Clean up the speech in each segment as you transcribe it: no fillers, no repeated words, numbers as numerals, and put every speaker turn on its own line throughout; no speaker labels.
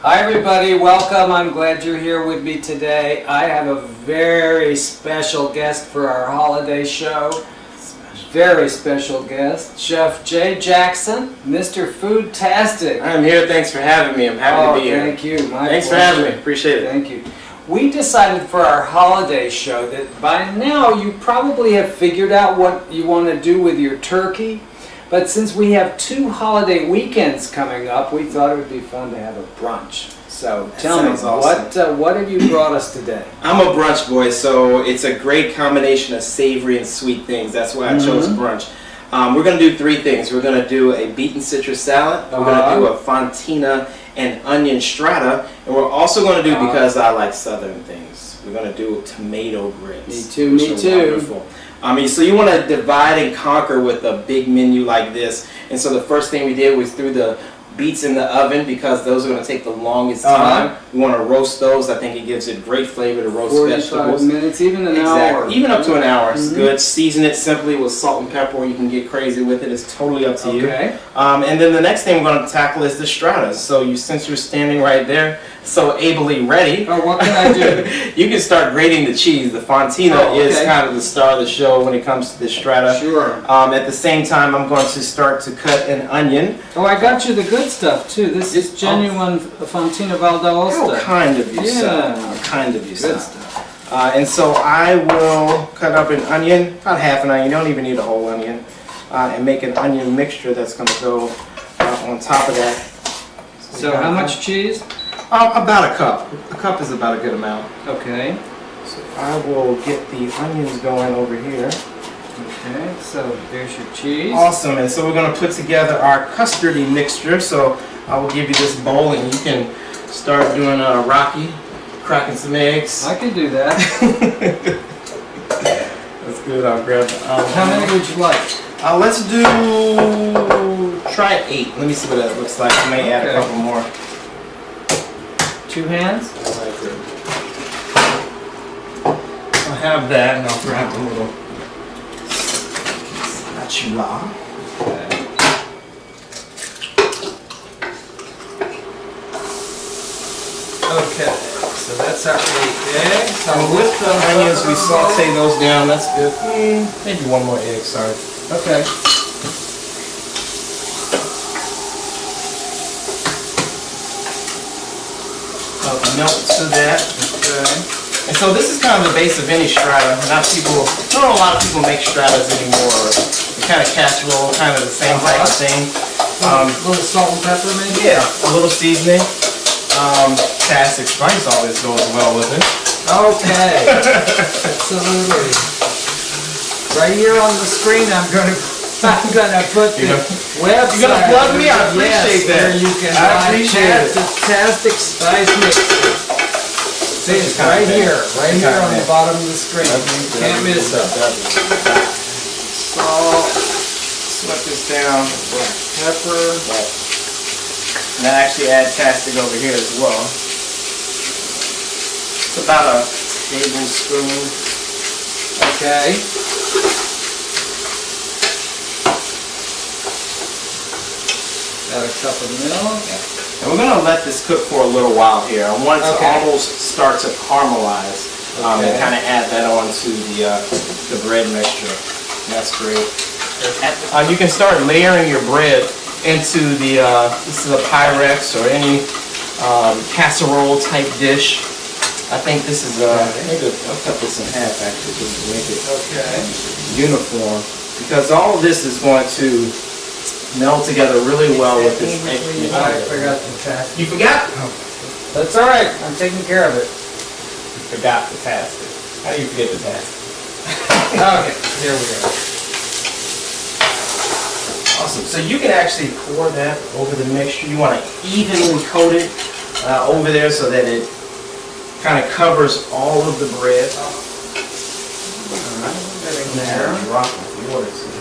Hi everybody, welcome. I'm glad you're here with me today. I have a very special guest for our holiday show. Very special guest, Chef Jade Jackson, Mr. Foodtastic.
I'm here. Thanks for having me. I'm happy to be here.
Thank you.
Thanks for having me. Appreciate it.
Thank you. We decided for our holiday show that by now you probably have figured out what you want to do with your turkey. But since we have 2 holiday weekends coming up, we thought it would be fun to have a brunch. So tell me,
awesome.
what have you brought us today?
I'm a brunch boy, so it's a great combination of savory and sweet things. That's why I chose brunch. We're going to do 3 things. We're going to do a beet and citrus salad. We're going to do a fontina and onion strata. And we're also going to do, because I like southern things, we're going to do tomato grits.
Me too, me too.
Wonderful. So you want to divide and conquer with a big menu like this. And so the first thing we did was threw the beets in the oven because those are going to take the longest time. We want to roast those. I think it gives it great flavor to roast
45
vegetables.
minutes, even an hour.
Even up to an hour is good. Season it simply with salt and pepper, or you can get crazy with it. It's totally up to you. And then the next thing we're going to tackle is the stratas. So since you're standing right there, so ably ready.
Oh, what can I do?
You can start grating the cheese. The fontina is kind of the star of the show when it comes to the strata.
Sure.
At the same time, I'm going to start to cut an onion.
Oh, I got you the good stuff too. This is genuine Fontina Valdosta.
How kind of you, son. How kind of you, son. Good stuff. And so I will cut up an onion, about half an onion. You don't even need a whole onion. And make an onion mixture that's going to go on top of that.
So how much cheese?
About a cup. A cup is about a good amount.
Okay.
So I will get the onions going over here.
Okay, so there's your cheese.
Awesome, and so we're going to put together our custardy mixture. So I will give you this bowl and you can start doing a Rocky, cracking some eggs.
I can do that.
That's good, I'll grab
how many would you like?
Let's try 8. Let me see what that looks like. I may add a couple more.
2 hands?
I'll have that and I'll grab a little spatula.
Okay, so that's our 8 eggs.
So with the onions, we saute those down. That's good. Maybe 1 more egg, sorry.
Okay.
Melt to that. Okay. And so this is kind of the base of any strata. Not a lot of people make stratas anymore. They're kind of casserole, kind of the same type of thing.
A little salt and pepper maybe?
Yeah, a little seasoning. Fantastic spice always goes well with it.
Okay. Absolutely. Right here on the screen I'm gonna put the website.
You're gonna plug me? I appreciate that.
Where you can buy Foodtastic spice mixer. See, it's right here on the bottom of the screen. You can't miss it.
Salt. Sweat this down. Black pepper. And I actually add tastic over here as well. It's about a tablespoon.
Okay. Got a cup of milk.
And we're going to let this cook for a little while here. I want it to almost start to caramelize and kind of add that on to the bread mixture. That's great. You can start layering your bread into the, this is a Pyrex or any casserole type dish. I think this is, maybe I'll cut this in half actually just to make it uniform. Because all of this is going to meld together really well with this egg.
I forgot the task.
You forgot?
Oh. That's alright, I'm taking care of it.
You forgot the task. How do you forget the task?
Okay, here we go.
Awesome. So you can actually pour that over the mixture. You want to evenly coat it over there so that it kind of covers all of the bread. Alright, there. Drop of water to this.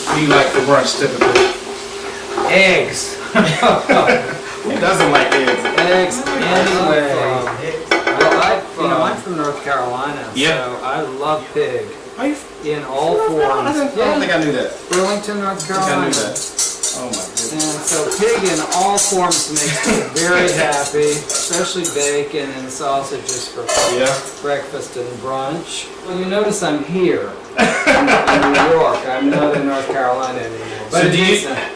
What do you like for brunch typically?
Eggs.
Who doesn't like eggs?
Eggs anyway. Well, I'm from North Carolina, so I love pig.
Are you
in all forms.
I don't think I knew that.
Burlington, North Carolina.
I knew that. Oh my goodness.
And so pig in all forms makes me very happy, especially bacon and sausage just for breakfast and brunch. Well, you notice I'm here in New York. I'm not in North Carolina anymore.
But so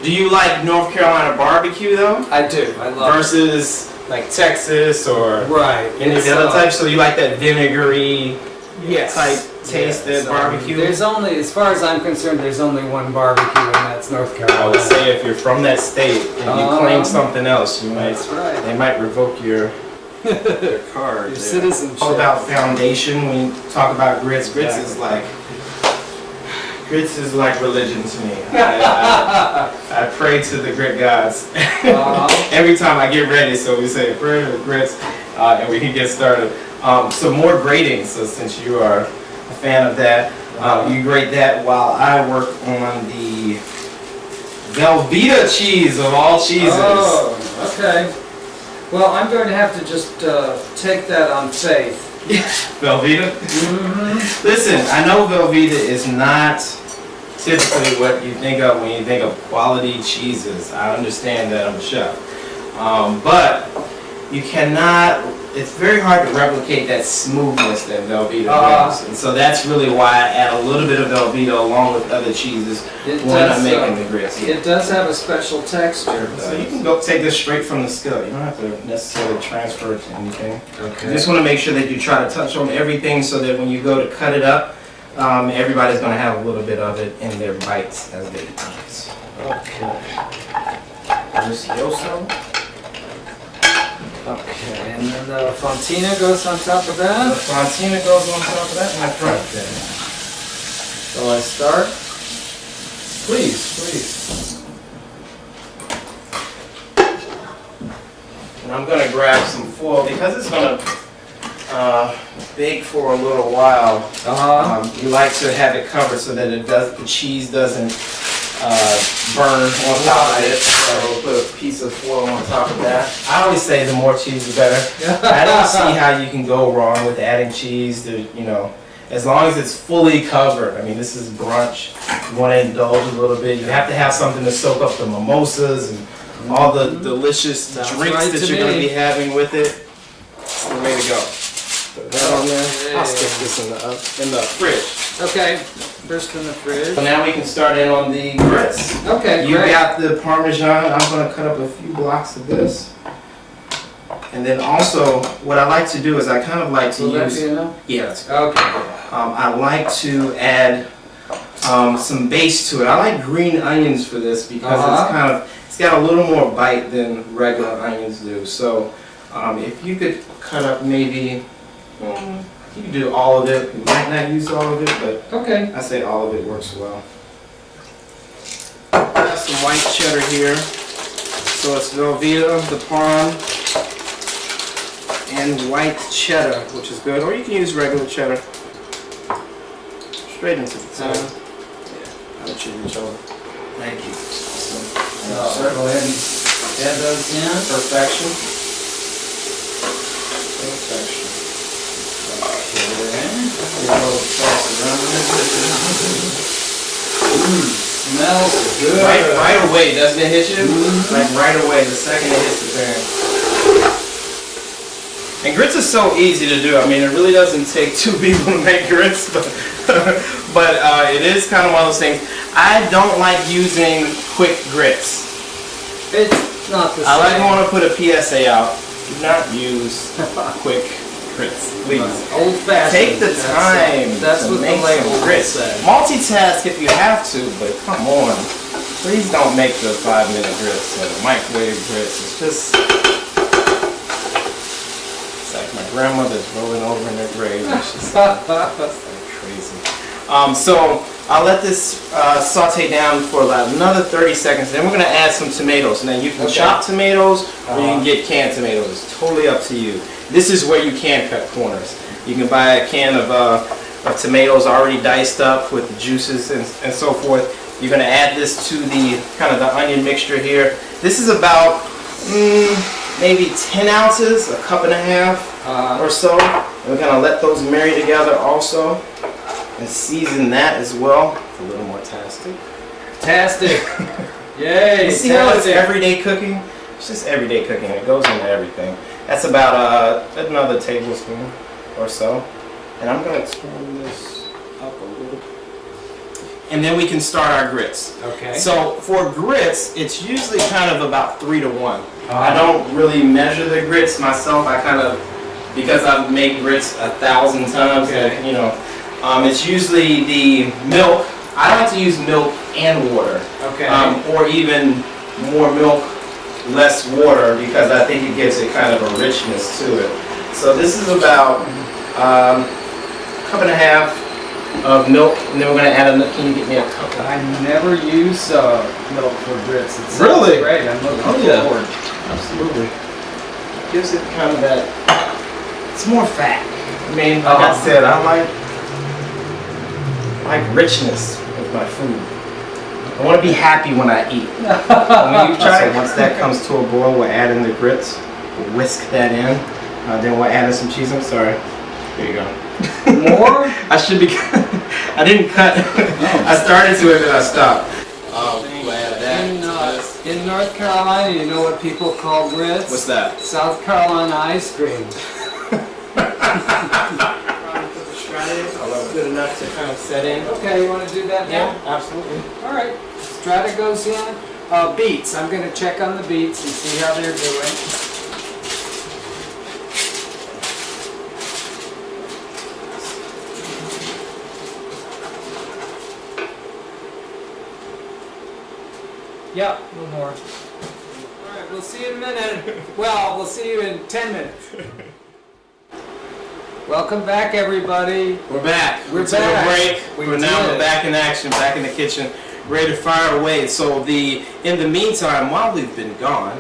do you like North Carolina barbecue though?
I do. I love
versus like Texas or any of the other types. So you like that vinegary type tasted barbecue?
There's only, as far as I'm concerned, there's only one barbecue, and that's North Carolina.
I would say if you're from that state and you claim something else, you might they might revoke your card.
Your citizenship.
All about foundation. When you talk about grits, grits is like religion to me. I pray to the grit gods every time I get ready. So we say prayer to the grits, and we can get started. So more grating. So since you are a fan of that, you grate that while I work on the Velveeta cheese of all cheeses.
Oh, okay. Well, I'm going to have to just take that on faith.
Velveeta? Mm-hmm. Listen, I know Velveeta is not typically what you think of when you think of quality cheeses. I understand that, I'm a chef. But you cannot, it's very hard to replicate that smoothness that Velveeta brings. And so that's really why I add a little bit of Velveeta along with other cheeses when I'm making the grits.
It does have a special texture.
So you can go take this straight from the skillet. You don't have to necessarily transfer it to anything. Okay. You just want to make sure that you try to touch on everything so that when you go to cut it up, everybody's going to have a little bit of it in their bites as they eat. Okay. Delicioso.
Okay, and then the fontina goes on top of that?
The fontina goes on top of that in the front there. So I start? Please. And I'm going to grab some foil because it's going to bake for a little while. You like to have it covered so that the cheese doesn't burn on top of it. So we'll put a piece of foil on top of that. I always say the more cheese the better. I don't see how you can go wrong with adding cheese to, as long as it's fully covered. I mean, this is brunch. You want to indulge a little bit. You have to have something to soak up the mimosas and all the delicious drinks that you're going to be having with it. It's the way to go. Put that on there. I'll stick this in the fridge.
Okay, first in the fridge.
So now we can start in on the grits.
Okay,
You got the Parmesan. I'm going to cut up a few blocks of this. And then also, what I like to do is I kind of like to use... Yeah, that's good.
Okay.
I like to add some base to it. I like green onions for this because it's got a little more bite than regular onions do. So if you could cut up maybe... you can do all of it. You might not use all of it, but I say all of it works well. Got some white cheddar here. So it's Velveeta, the Parm, and white cheddar, which is good. Or you can use regular cheddar. Straight into the pan. Yeah, I'll let you reach over. Thank you.
So go ahead and add those in.
Perfection.
Smells good.
Right away, doesn't it hit you? Like right away, the second it hits the pan. And grits is so easy to do. I mean, it really doesn't take two people to make grits, but it is kind of one of those things. I don't like using quick grits.
It's not the same.
I want to put a PSA out. Do not use quick grits, please.
Old-fashioned.
Take the time
to
make some grits. Multitask if you have to, but come on. Please don't make the 5-minute grits or the microwave grits. It's just... It's like my grandmother's rolling over in her grave. It's just like crazy. So I'll let this saute down for about another 30 seconds. Then we're going to add some tomatoes. Now you can chop tomatoes or you can get canned tomatoes. It's totally up to you. This is where you can cut corners. You can buy a can of tomatoes already diced up with the juices and so forth. You're going to add this to the kind of the onion mixture here. This is about maybe 10 ounces, a cup and a half or so. And we're going to let those marry together also. And season that as well. It's a little more tastic.
Yay!
You see how it's everyday cooking? It's just everyday cooking. It goes into everything. That's about another tablespoon or so. And I'm going to turn this up a little. And then we can start our grits.
Okay.
So for grits, it's usually kind of about 3 to 1. I don't really measure the grits myself. I kind of, because I've made grits 1,000 times,
Okay.
you know, it's usually the milk. I like to use milk and water.
Okay.
Or even more milk, less water, because I think it gives it kind of a richness to it. So this is about a cup and a half of milk, and then we're going to add can you get me a cup?
I never use milk for grits. It sounds
Really?
great. I'm looking forward.
Absolutely. Gives it kind of that, it's more fat. I mean, like I said, I like richness with my food. I want to be happy when I eat. When you try it, once that comes to a boil, we'll add in the grits. We'll whisk that in. Then we'll add in some cheese. I'm sorry. There you go.
More?
I should be. I didn't cut. I started to it, but I stopped. We'll add that.
In North Carolina, you know what people call grits?
What's that?
South Carolina ice cream.
Good enough to kind of set in.
Okay, you want to do that now?
Yeah, absolutely.
All right. Strata goes in. Beets. I'm going to check on the beets and see how they're doing. Yep, a little more. All right, we'll see you in a minute. Well, we'll see you in 10 minutes. Welcome back, everybody.
We're back.
We're
took
back.
a break. We're now back in action, back in the kitchen, ready to fire away. So in the meantime, while we've been gone,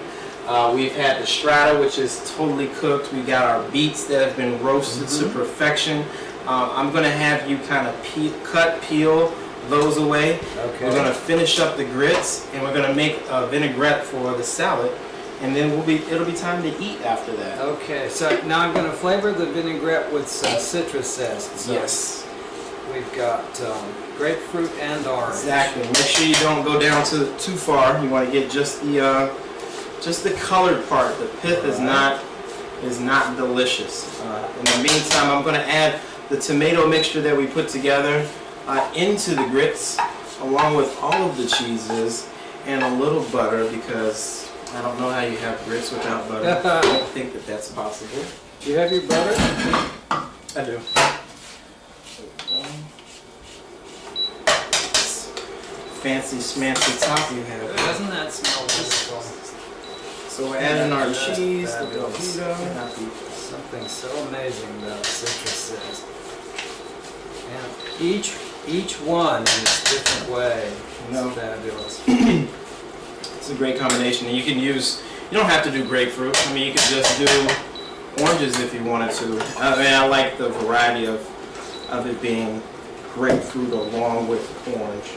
we've had the strata, which is totally cooked. We got our beets that have been roasted to perfection. I'm going to have you kind of peel those away.
Okay.
We're going to finish up the grits, and we're going to make a vinaigrette for the salad. And then it'll be time to eat after that.
Okay, so now I'm going to flavor the vinaigrette with some citrus zest. So
Yes.
we've got grapefruit and orange.
Exactly. Make sure you don't go down too far. You want to get just the colored part. The pith is not delicious. In the meantime, I'm going to add the tomato mixture that we put together into the grits, along with all of the cheeses and a little butter, because I don't know how you have grits without butter. I don't think that that's possible.
Do you have your butter?
I do. Fancy smancy top you have.
Doesn't that smell wonderful?
So we're adding our
Just
cheese, the
fabulous.
Velveeta.
Something so amazing about citrus zest. And each one in its different way is fabulous.
It's a great combination. And you don't have to do grapefruit. I mean, you could just do oranges if you wanted to. I mean, I like the variety of it being grapefruit along with orange.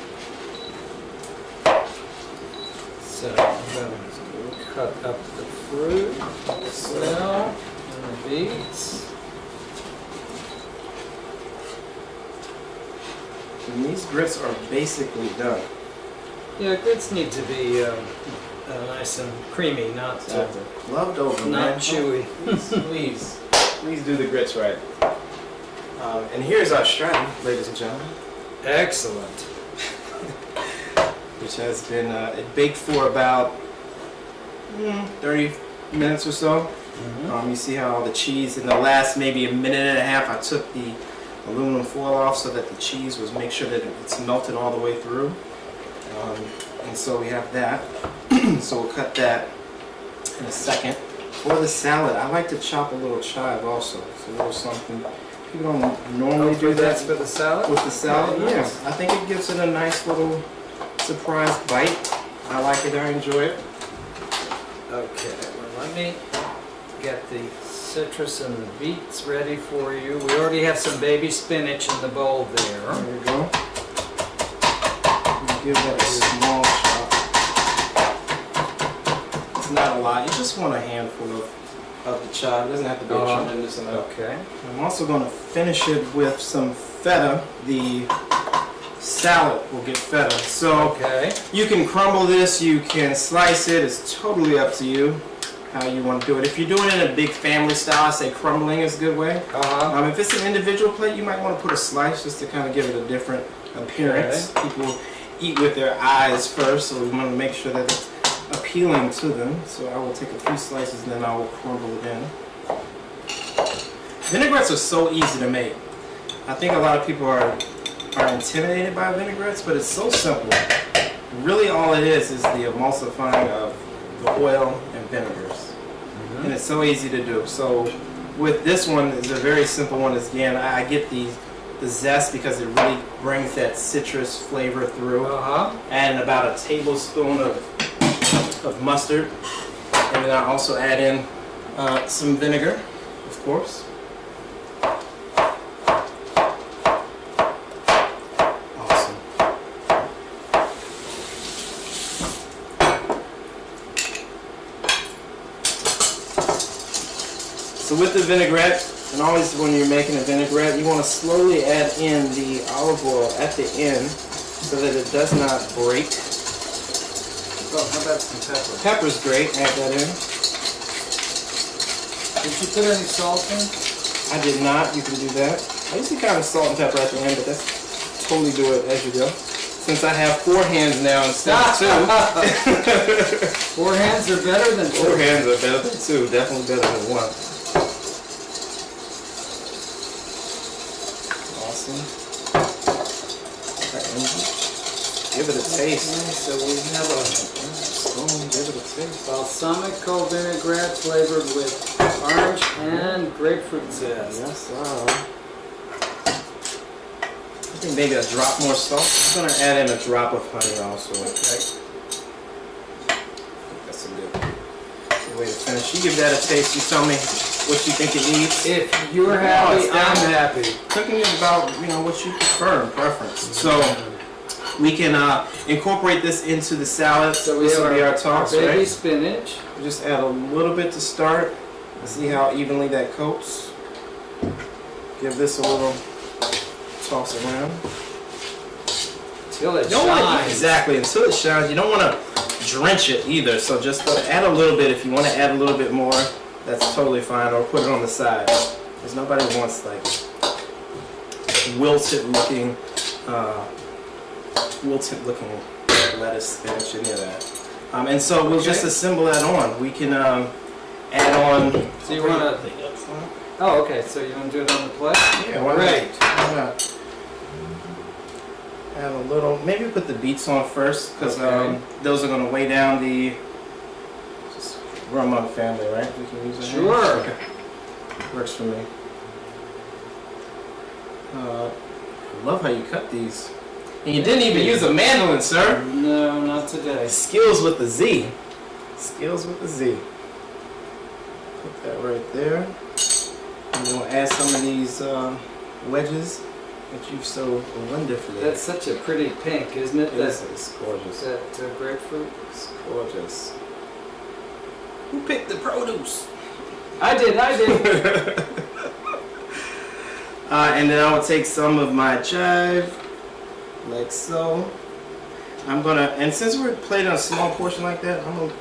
So I'm going to cut up the fruit as well, and the beets.
And these grits are basically done.
Yeah, grits need to be nice and creamy, not
Loved over, man.
not chewy.
Please do the grits right. And here's our strata, ladies and gentlemen,
Excellent.
which has been it baked for about 30 minutes or so. You see how all the cheese in the last maybe a minute and a half, I took the aluminum foil off so that the cheese was make sure that it's melted all the way through. And so we have that. So we'll cut that in a second. For the salad, I like to chop a little chive also. It's a little something. People don't normally do that
for the salad?
with the salad.
Oh,
Yeah,
nice.
I think it gives it a nice little surprise bite. I like it. I enjoy it.
Okay, well let me get the citrus and the beets ready for you. We already have some baby spinach in the bowl there.
There we go. Give that a small chop. It's not a lot. You just want a handful of the chive. It doesn't have to be a tremendous amount.
Okay.
I'm also going to finish it with some feta, the salad will get better. So you can crumble this, you can slice it. It's totally up to you how you want to do it. If you're doing it in a big family style, I say crumbling is a good way. If it's an individual plate, you might want to put a slice just to kind of give it a different appearance. People eat with their eyes first, so we want to make sure that it's appealing to them. So I will take a few slices and then I will crumble it in. Vinaigrettes are so easy to make. I think a lot of people are intimidated by vinaigrettes, but it's so simple. Really all it is the emulsifying of the oil and vinegars. And it's so easy to do. So with this one, it's a very simple one. Again, I get the zest because it really brings that citrus flavor through. And about a tablespoon of mustard. And then I also add in some vinegar, of course. So with the vinaigrette, and always when you're making a vinaigrette, you want to slowly add in the olive oil at the end so that it does not break.
Oh, how about some pepper?
Pepper's great, add that in.
Did you put any salt in?
I did not, you can do that. I usually kind of salt and pepper at the end, but that's totally do it as you go. Since I have 4 hands now instead of 2.
4 hands are better than 2.
4 hands are better than 2, definitely better than 1. Give it a taste.
So we have a
spoon. Give it a taste.
balsamico vinaigrette flavored with orange and grapefruit zest.
Yes, sir. I think maybe a drop more salt. I'm gonna add in a drop of honey also. I think that's a good way to finish. You give that a taste. You tell me what you think it needs.
If you're happy, I'm happy.
Cooking is about what you preference. So we can incorporate this into the salad.
So we
this
have
will be our toss,
baby
right?
spinach.
We just add a little bit to start. See how evenly that coats. Give this a little toss around.
Until it shines.
Exactly, until it shines. You don't want to drench it either, so just add a little bit. If you want to add a little bit more, that's totally fine, or put it on the side. Because nobody wants like wilted looking lettuce, spinach, any of that. And so we'll just assemble that on. We can add on.
So you want to? Oh, okay. So you want to do it on the plate?
Yeah. Great. Why not? Add a little. Maybe put the beets on first, because those are going to weigh down the. We're among family, right? We can use it.
Sure.
Okay. Works for me. I love how you cut these. And you didn't even use a mandolin, sir.
No, not today.
Skills with the Z. Skills with the Z. Put that right there. And we'll add some of these wedges that you've so wonderfully.
That's such a pretty pink, isn't it?
It's gorgeous.
That grapefruit.
It's gorgeous. Who picked the produce?
I did.
And then I will take some of my chive, like so. I'm gonna, and since we're plating a small portion like that, I'm gonna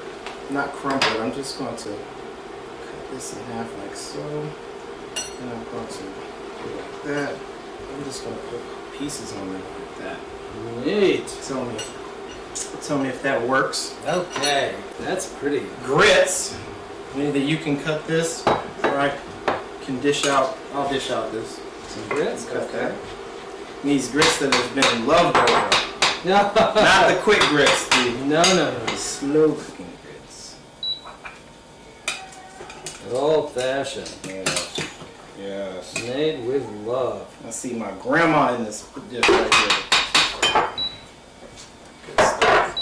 not crumble it. I'm just going to cut this in half like so. And I'm going to do like that. I'm just gonna put pieces on there like that.
Neat.
Tell me if that works.
Okay, that's pretty.
Grits. Either you can cut this, or I can dish out. I'll dish out this.
Some grits? Okay.
These grits that have been loved over.
No.
Not the quick grits,
No.
the slow cooking grits.
Old fashioned.
Yes.
Made with love.
I see my grandma in this dish right here. Good stuff.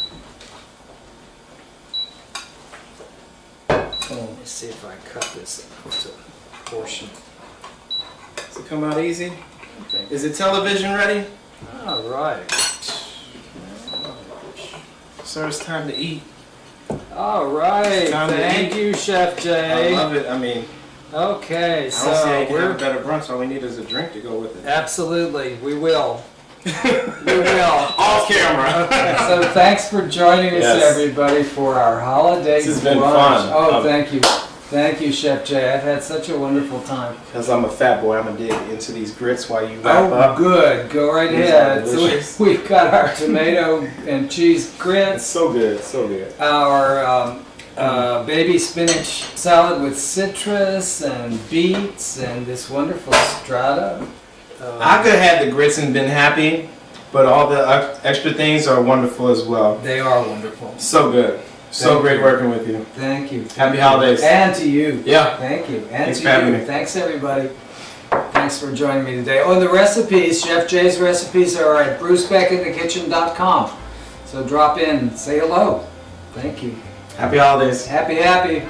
Let me see if I cut this into a portion.
Does it come out easy?
Okay.
Is the television ready?
All right.
Sir, it's time to eat.
All right.
Time to
Thank
eat.
you, Chef Jade.
I love it. I mean,
Okay,
I don't see
so
how you can have a better brunch. All we need is a drink to go with it.
absolutely, we will. We will.
Off camera.
So thanks for joining us,
Yes.
everybody, for our holiday
This has been
brunch.
fun.
Oh, thank you. Thank you, Chef Jay. I've had such a wonderful time.
Because I'm a fat boy, I'm going to dig into these grits while you wrap
Oh,
up.
good. Go right
These
ahead.
are
So
delicious.
we've got our tomato and cheese
It's
grits,
so good, so good.
our baby spinach salad with citrus and beets, and this wonderful strata.
I could have had the grits and been happy, but all the extra things are wonderful as well.
They are wonderful.
So good. So
Thank
great
you.
working with you.
Thank you.
Happy holidays.
And to you.
Yeah.
Thank you. And
Thanks
to
for having
you.
me.
Thanks, everybody. Thanks for joining me today. Oh, and the recipes, Chef Jay's recipes are at brucebeckinthekitchen.com. So drop in, say hello. Thank you.
Happy holidays.
Happy, happy.